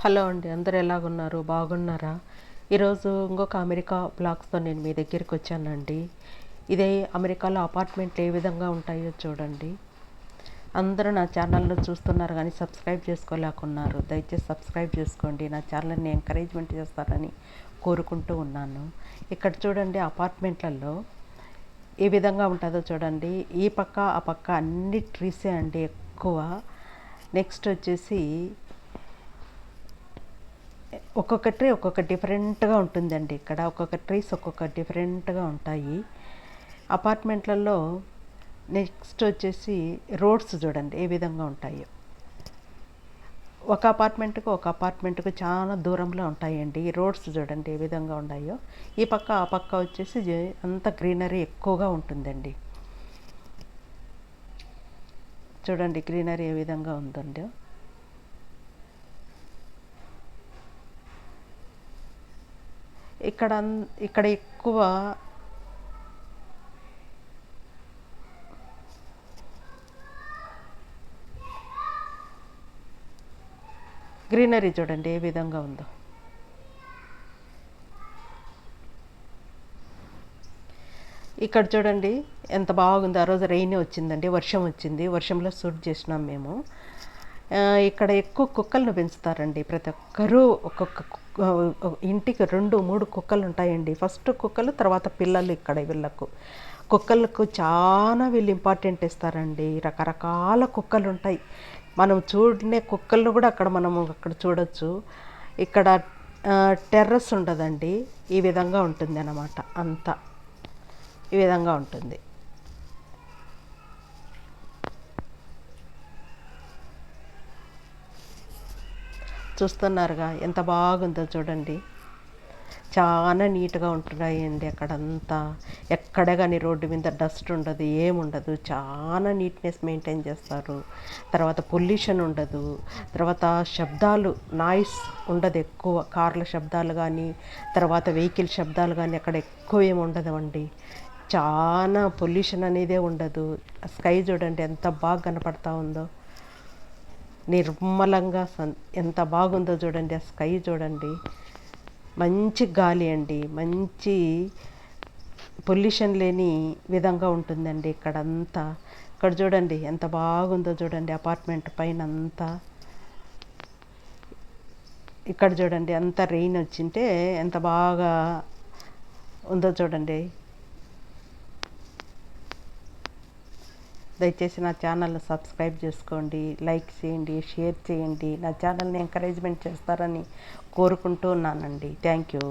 Hello అండి, అందరూ ఎలాగున్నారు? బాగున్నారా? ఈరోజు ఇంకొక అమెరికా బ్లాగ్స్తో నేను మీ దగ్గరికి వచ్చానండి. ఇదే అమెరికాలో అపార్ట్మెంట్లు ఏ విధంగా ఉంటాయో చూడండి. అందరూ నా ఛానల్ను చూస్తున్నారు కానీ సబ్స్క్రైబ్ చేసుకోలేకున్నారు. దయచేసి సబ్స్క్రైబ్ చేసుకోండి. నా ఛానల్ని ఎంకరేజ్మెంట్ చేస్తారని కోరుకుంటూ ఉన్నాను. ఇక్కడ చూడండి, అపార్ట్మెంట్లలో ఏ విధంగా ఉంటుందో చూడండి. ఈ పక్క ఆ పక్క అన్ని ట్రీసే అండి ఎక్కువ. నెక్స్ట్ వచ్చేసి ఒక్కొక్క ట్రీ ఒక్కొక్క డిఫరెంట్గా ఉంటుందండి. ఇక్కడ ఒక్కొక్క ట్రీస్ ఒక్కొక్క డిఫరెంట్గా ఉంటాయి అపార్ట్మెంట్లలో. నెక్స్ట్ వచ్చేసి రోడ్స్ చూడండి ఏ విధంగా ఉంటాయో. ఒక అపార్ట్మెంట్కు చాలా దూరంలో ఉంటాయండి. రోడ్స్ చూడండి ఏ విధంగా ఉన్నాయో. ఈ పక్క ఆ పక్క వచ్చేసి అంత గ్రీనరీ ఎక్కువగా ఉంటుందండి. చూడండి గ్రీనరీ ఏ విధంగా ఉందండి. ఇక్కడ ఎక్కువ గ్రీనరీ చూడండి ఏ విధంగా ఉందో. ఇక్కడ చూడండి ఎంత బాగుంది. ఆ రోజు రెయిన్ వచ్చిందండి, వర్షం వచ్చింది. వర్షంలో షూట్ చేసినాం మేము. ఇక్కడ ఎక్కువ కుక్కలను పెంచుతారండి. ప్రతి ఒక్కరూ ఒక్కొక్క ఇంటికి 2-3 కుక్కలు ఉంటాయండి. ఫస్ట్ కుక్కలు, తర్వాత పిల్లలు. ఇక్కడ వీళ్ళకు కుక్కలకు చాలా వీళ్ళు ఇంపార్టెంట్ ఇస్తారండి. రకరకాల కుక్కలు ఉంటాయి. మనం చూడనే కుక్కలను కూడా అక్కడ చూడొచ్చు. ఇక్కడ టెర్రస్ ఉండదండి, ఈ విధంగా ఉంటుంది అన్నమాట. అంతా ఈ విధంగా ఉంటుంది. చూస్తున్నారుగా ఎంత బాగుందో చూడండి. చాలా నీట్గా ఉంటున్నాయండి అక్కడంతా. ఎక్కడ కానీ రోడ్డు మీద డస్ట్ ఉండదు, ఏముండదు. చాలా నీట్నెస్ మెయింటైన్ చేస్తారు. తర్వాత పొల్యూషన్ ఉండదు. తర్వాత శబ్దాలు, నాయిస్ ఉండదు ఎక్కువ. కార్ల శబ్దాలు కానీ, తర్వాత వెహికల్ శబ్దాలు కానీ అక్కడ ఎక్కువ ఏమి ఉండదు అండి. చాలా పొల్యూషన్ అనేదే ఉండదు. స్కై చూడండి ఎంత బాగా కనపడతా ఉందో. నిర్మలంగా ఎంత బాగుందో చూడండి. ఆ స్కై చూడండి. మంచి గాలి అండి, మంచి పొల్యూషన్ లేని విధంగా ఉంటుందండి ఇక్కడంతా. ఇక్కడ చూడండి ఎంత బాగుందో చూడండి. అపార్ట్మెంట్ పైన అంతా ఇక్కడ చూడండి, అంత రెయిన్ వచ్చింటే ఎంత బాగా ఉందో చూడండి. దయచేసి నా ఛానల్ని సబ్స్క్రైబ్ చేసుకోండి, లైక్ చేయండి, షేర్ చేయండి. నా ఛానల్ని ఎంకరేజ్మెంట్ చేస్తారని కోరుకుంటూ ఉన్నానండి. Thank you.